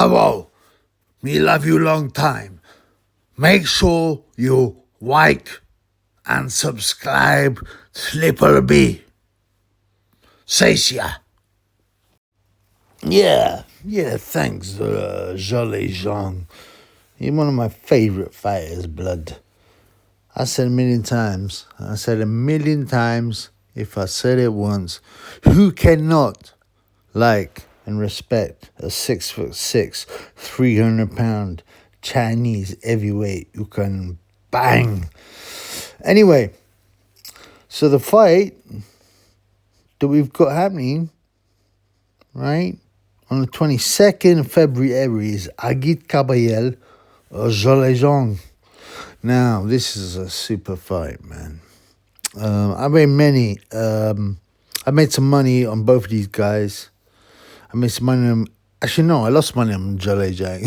Hello, me love you long time. Make sure you like and subscribe to Triple B. Says ya. Yeah, thanks, Zhilei Zhang. You're one of my favorite fighters, blood. I said a million times. If I said it once, who cannot like and respect a 6'6", 300-pound Chinese heavyweight who can bang? Anyway, so the fight that we've got happening, right, on the 22nd of February is Agit Kabayel or Zhilei Zhang. Now, this is a super fight, man. I made some money on both of these guys. I made some money on... Actually, no, I lost money on Zhilei Zhang.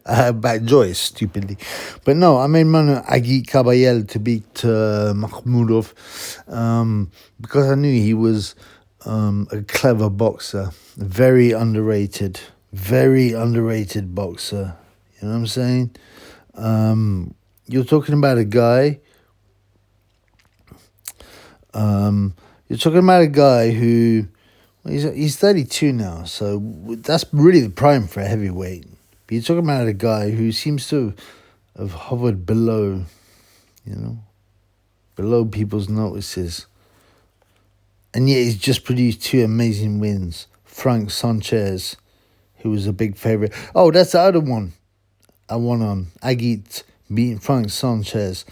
I backed Joyce, stupidly. But no, I made money on Agit Kabayel to beat Makhmudov because I knew he was a clever boxer. Very underrated boxer. You know what I'm saying? You're talking about a guy... you're talking about a guy who... He's 32 now, so that's really the prime for a heavyweight. But you're talking about a guy who seems to have hovered below, below people's notices. And yet he's just produced two amazing wins. Frank Sanchez, who was a big favorite. Oh, that's the other one I won on. Agit beating Frank Sanchez,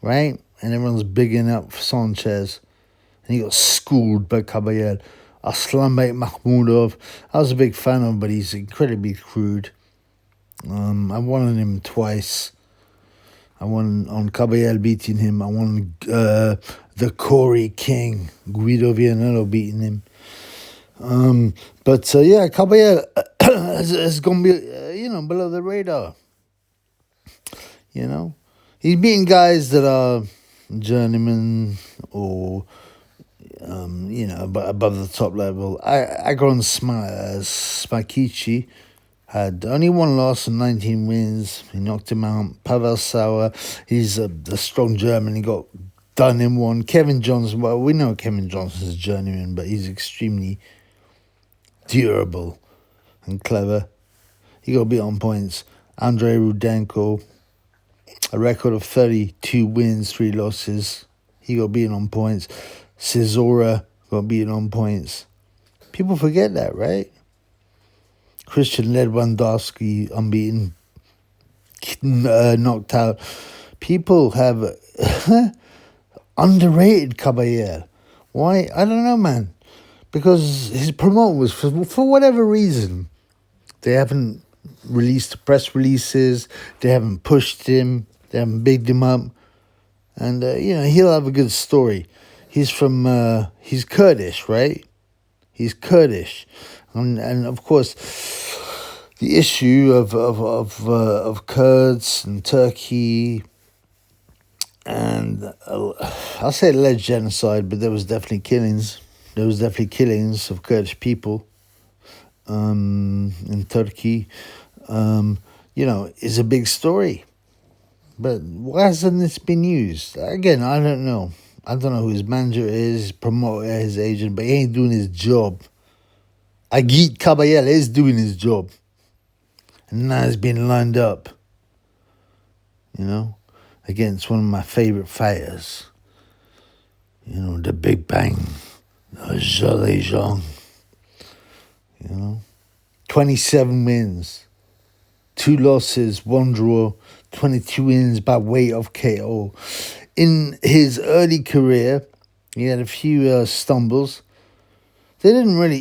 right? And everyone's bigging up Sanchez. And he got schooled by Kabayel. Aslanbek Makhmudov, I was a big fan of him, but he's incredibly crude. I won on him twice. I won on Kabayel beating him. I won the Corey King, Guido Vianello beating him. Kabayel has gone below the radar. He's beating guys that are journeymen or above the top level. Agron Smakichi had only one loss and 19 wins. He knocked him out. Pavel Sauer, he's a strong German. He got done in one. Kevin Johnson, well, we know Kevin Johnson's a journeyman, but he's extremely durable and clever. He got beat on points. Andrei Rudenko, a record of 32 wins, 3 losses. He got beaten on points. Cesora got beaten on points. People forget that, right? Christian Ledwandowski, unbeaten, knocked out. People have underrated Kabayel. Why? I don't know, man. Because his promoters, for whatever reason, they haven't released press releases. They haven't pushed him. They haven't bigged him up. And, he'll have a good story. He's Kurdish, right? He's Kurdish. And of course, the issue of Kurds and Turkey, and I'll say alleged genocide, but there was definitely killings. There was definitely killings of Kurdish people in Turkey. Is a big story. But why hasn't this been used? Again, I don't know. I don't know who his manager is, his promoter, his agent, but he ain't doing his job. Agit Kabayel is doing his job. And now he's been lined up, against one of my favorite fighters. The Big Bang, Zhilei Zhang. 27 wins, 2 losses, 1 draw, 22 wins by way of KO. In his early career, he had a few stumbles. They didn't really...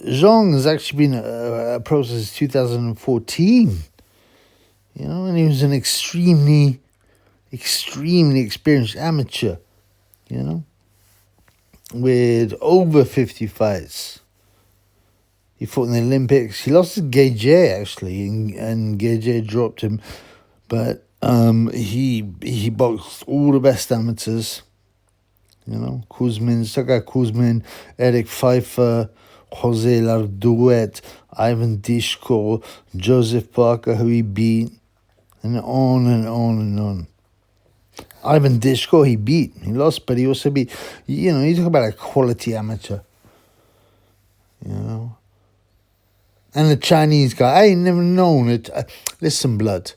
Zhang has actually been a pro since 2014. And he was an extremely experienced amateur, with over 50 fights. He fought in the Olympics. He lost to Gage, actually, and Gage dropped him. But he boxed all the best amateurs. Kuzmin, Sergei Kuzmin, Eric Pfeiffer, Jose Larduet, Ivan Dishko, Joseph Parker, who he beat, and on and on and on. Ivan Dishko, he beat. He lost, but he also beat. You know, you talk about a quality amateur. You know. And the Chinese guy, I ain't never known it. Listen, blood,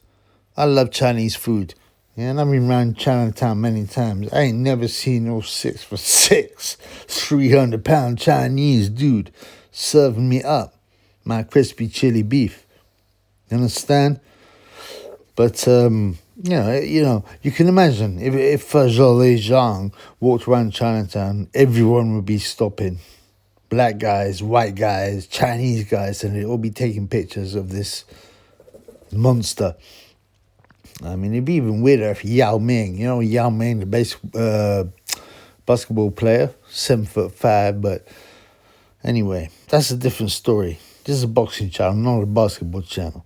I love Chinese food. Yeah, and I've been around Chinatown many times. I ain't never seen no 6'6", 300-pound Chinese dude serving me up my crispy chili beef. You understand? But, you know, you can imagine if Zhilei Zhang walked around Chinatown, everyone would be stopping. Black guys, white guys, Chinese guys, and they'd all be taking pictures of this monster. I mean, it'd be even weirder if Yao Ming, you know, Yao Ming, the basketball player, 7'5", but anyway, that's a different story. This is a boxing channel, not a basketball channel.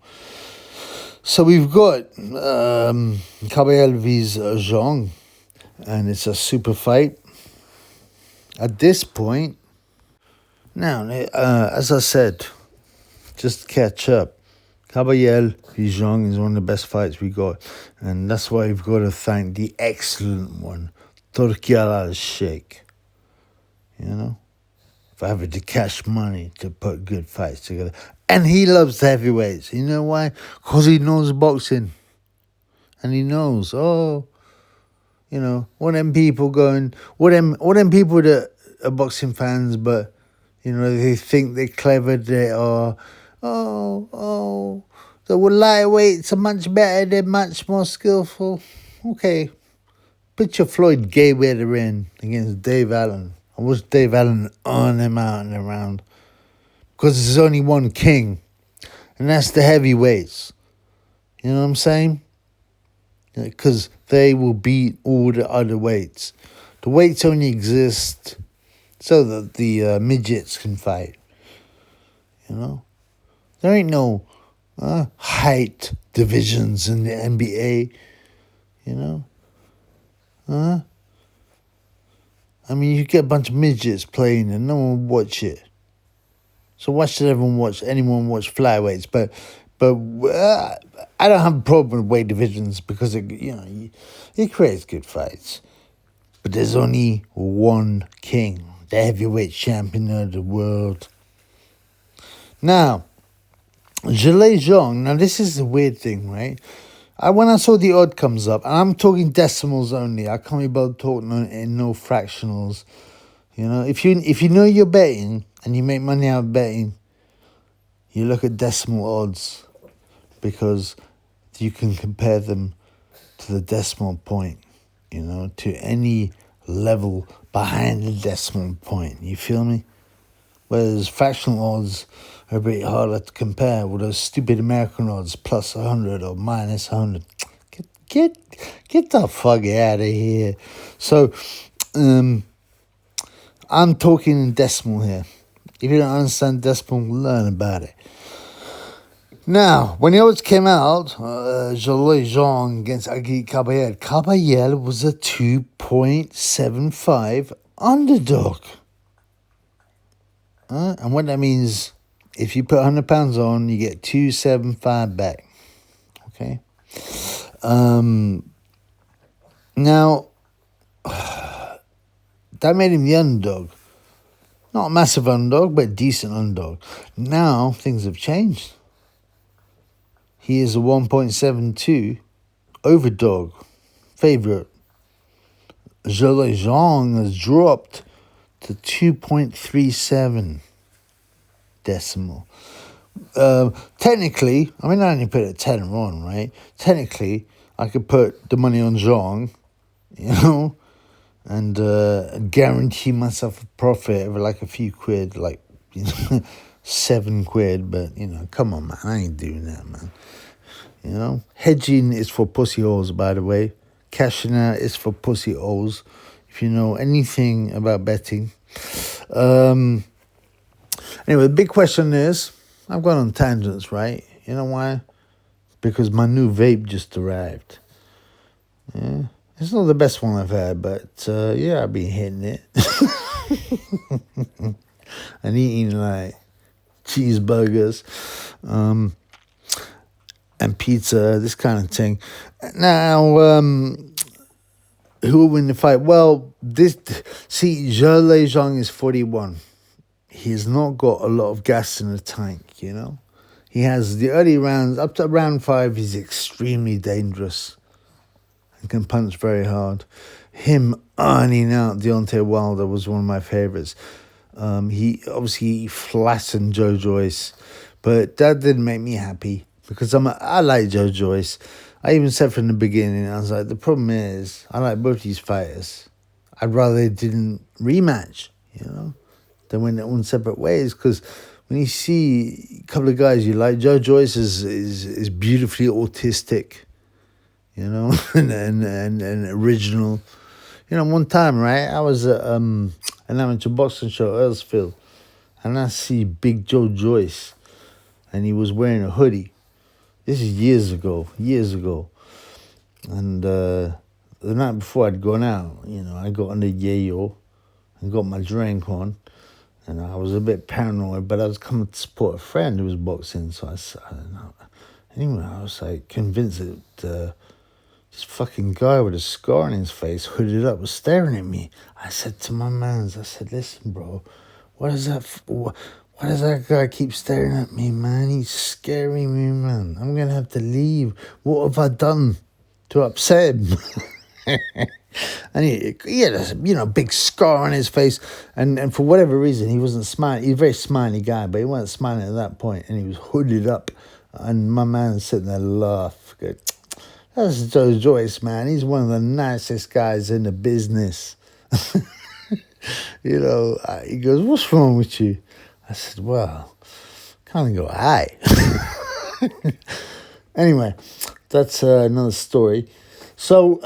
So we've got Kabayel vs. Zhang, and it's a super fight. At this point, now, as I said, just to catch up, Kabayel vs. Zhang is one of the best fights we got, and that's why we've got to thank the excellent one, Turki al-Sheikh, you know, for having the cash money to put good fights together. And he loves the heavyweights. You know why? Because he knows boxing. And he knows, you know, what them people going, what them people that are boxing fans, but, you know, they think they're clever, they are, the lightweights are much better, they're much more skillful. Okay, put your Floyd Mayweather in against Dave Allen. I watch Dave Allen on him out and around. Because there's only one king, and that's the heavyweights. You know what I'm saying? Because they will beat all the other weights. The weights only exist so that the midgets can fight. You know? There ain't no height divisions in the NBA. You know? I mean, you get a bunch of midgets playing and no one will watch it. So why should anyone watch flyweights? But I don't have a problem with weight divisions because it creates good fights. But there's only one king, the heavyweight champion of the world. Now, Zhilei Zhang. Now this is the weird thing, right? When I saw the odd comes up, and I'm talking decimals only. I can't be bothered talking in no fractionals. You know, if you know you're betting and you make money out of betting, you look at decimal odds because you can compare them to the decimal point, you know, to any level behind the decimal point. You feel me? Whereas fractional odds are a bit harder to compare with those stupid American odds, plus 100 or minus 100. Get the fuck out of here. So, I'm talking in decimal here. If you don't understand decimal, learn about it. Now, when the odds came out, Zhilei Zhang against Agit Kabayel. Kabayel was a 2.75 underdog. And what that means, if you put £100 on, you get 275 back. Okay? Now, that made him the underdog. Not a massive underdog, but a decent underdog. Now, things have changed. He is a 1.72 overdog favorite. Zhilei Zhang has dropped to 2.37 decimal. Technically, I mean, I only put it 10 on, right? Technically, I could put the money on Zhang, you know, and guarantee myself a profit of like a few quid, like, you know, 7 quid, but, you know, come on, man, I ain't doing that, man. You know, hedging is for pussy holes, by the way. Cashing out is for pussy holes, if you know anything about betting. Anyway, the big question is, I've gone on tangents, right? You know why? Because my new vape just arrived. Yeah. It's not the best one I've had, but yeah, I've been hitting it. and eating like cheeseburgers, and pizza, this kind of thing. Now, who will win the fight? Well, Zhilei Zhang is 41. He's not got a lot of gas in the tank, you know. He has the early rounds, up to round 5, he's extremely dangerous and can punch very hard. Him ironing out Deontay Wilder was one of my favorites. He obviously flattened Joyce, but that didn't make me happy because I like Joyce. I even said from the beginning, I was like, the problem is, I like both these fighters. I'd rather they didn't rematch, you know. They went their own separate ways, because when you see a couple of guys you like, Joyce is beautifully autistic, you know, and original. You know, one time, right, I was at an amateur boxing show at Earlsfield, and I see Big Joyce, and he was wearing a hoodie. This is years ago. And the night before I'd gone out, you know, I got on the yayo and got my drink on. And I was a bit paranoid, but I was coming to support a friend who was boxing. So anyway, I was like convinced that this fucking guy with a scar on his face, hooded up, was staring at me. I said to my mans, I said, listen, bro, why does that guy keep staring at me, man? He's scaring me, man. I'm going to have to leave. What have I done to upset him? And he had a, you know, big scar on his face. And for whatever reason, he wasn't smiling. He's a very smiley guy, but he wasn't smiling at that point. And he was hooded up. And my man sitting there laughing. That's Joyce, man. He's one of the nicest guys in the business. You know, he goes, what's wrong with you? I said, well, kind of go, hi. Anyway, that's another story. So,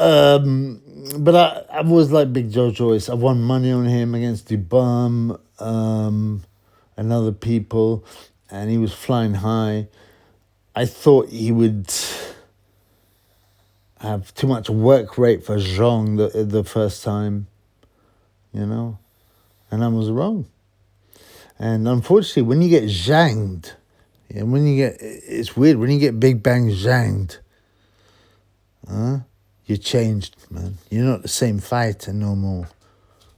but I've always liked Big Joyce. I won money on him against Dubum and other people, and he was flying high. I thought he would have too much work rate for Zhang the first time, you know, and I was wrong. And unfortunately, when you get zhanged, and it's weird, when you get Big Bang zhanged, you're changed, man. You're not the same fighter no more.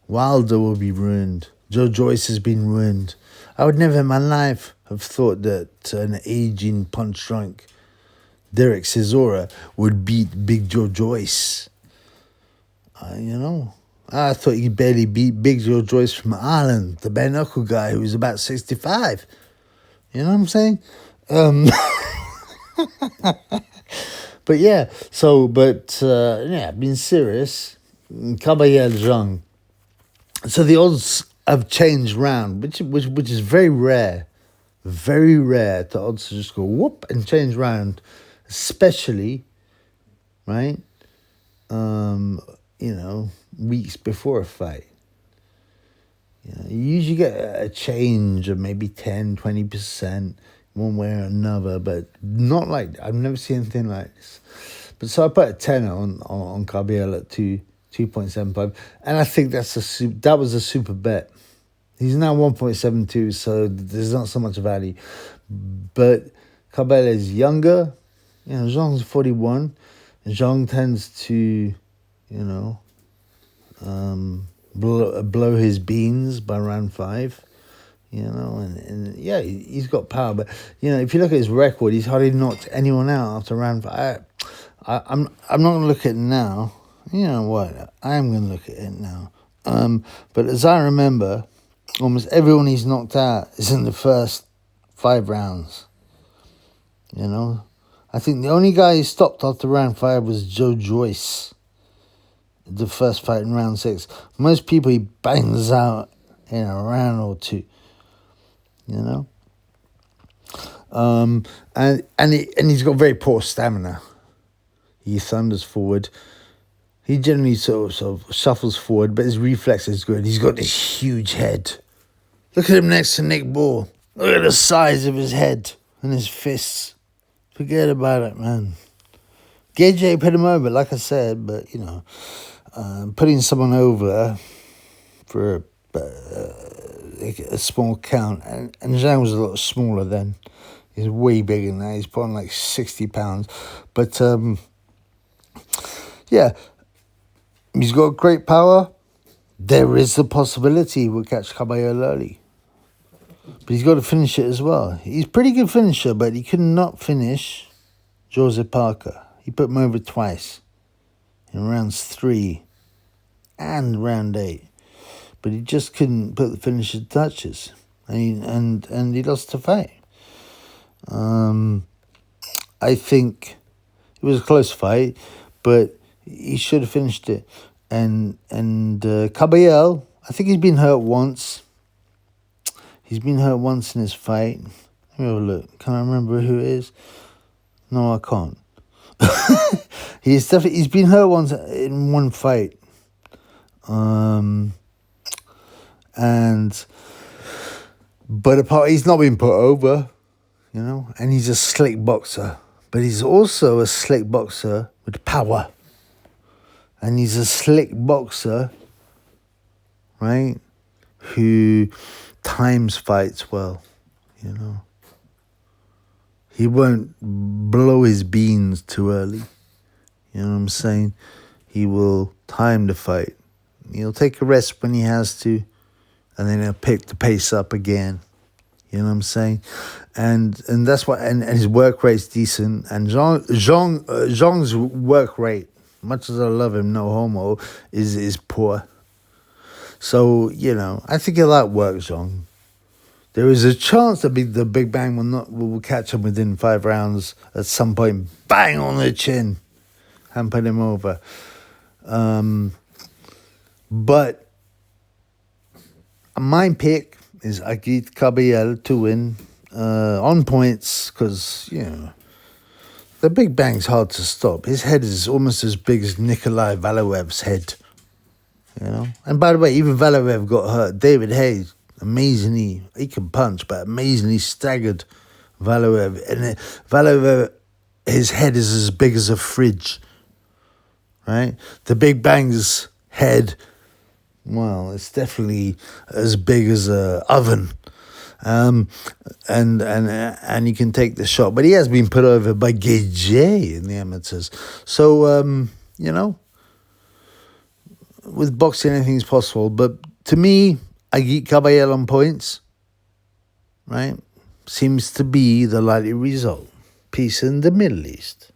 Wilder will be ruined. Joyce has been ruined. I would never in my life have thought that an aging punch-drunk Derek Chisora would beat Big Joyce. You know, I thought he barely beat Big Joyce from Ireland, the bare knuckle guy who was about 65. You know what I'm saying? But yeah, being serious, Kabayel Zhang. So the odds have changed round, which is very rare. Very rare to odds to just go whoop and change round, especially, right? You know, weeks before a fight. You know, you usually get a change of maybe 10, 20%. One way or another, but not like, I've never seen anything like this. But so I put a tenner on Kabayel at 2.75, and I think that was a super bet. He's now 1.72, so there's not so much value. But Kabayel is younger. You know, Zhang's 41. Zhang tends to, you know, blow his beans by round 5. You know, and yeah, he's got power. But, you know, if you look at his record, he's hardly knocked anyone out after round 5. I'm not going to look at it now. You know what? I am going to look at it now. But as I remember, almost everyone he's knocked out is in the first 5 rounds. You know? I think the only guy he stopped after round 5 was Joyce. The first fight in round 6. Most people he bangs out in a round or 2. You know, and he's got very poor stamina. He thunders forward. He generally sort of shuffles forward, but his reflex is good. He's got this huge head. Look at him next to Nick Ball. Look at the size of his head and his fists. Forget about it, man. Gage put him over, like I said, but, you know, putting someone over for a small count, and Zhang was a lot smaller then. He's way bigger than that. He's put on like 60 pounds. But, yeah, he's got great power. There is the possibility we'll catch Kabayel early. But he's got to finish it as well. He's a pretty good finisher, but he could not finish Joseph Parker. He put him over twice in rounds 3 and round 8. But he just couldn't put the finishing touches. And he lost the fight. I think it was a close fight, but he should have finished it. And Kabayel, I think he's been hurt once. He's been hurt once in his fight. Let me have a look. Can I remember who it is? No, I can't. He's been hurt once in one fight. But he's not been put over, you know, and he's a slick boxer. But he's also a slick boxer with power. And he's a slick boxer, right, who times fights well, you know. He won't blow his beans too early, you know what I'm saying? He will time the fight. He'll take a rest when he has to, and then he'll pick the pace up again. You know what I'm saying? And that's what, and his work rate's decent. And Zhang's work rate, much as I love him, no homo, is poor. So, you know, I think he'll outwork Zhang. There is a chance that the Big Bang will catch him within 5 rounds at some point. Bang on the chin and put him over. But my pick is Agit Kabayel to win on points, because, you know, the Big Bang's hard to stop. His head is almost as big as Nikolai Valowev's head, you know. And by the way, even Valovev got hurt. David Hayes, amazingly, he can punch, but amazingly staggered Valovev. And Valovev, his head is as big as a fridge, right? The Big Bang's head, well, it's definitely as big as an oven. And he can take the shot. But he has been put over by Gage in the amateurs. So, you know, with boxing, anything's possible. But to me, Agit Kabayel on points, right, seems to be the likely result. Peace in the Middle East.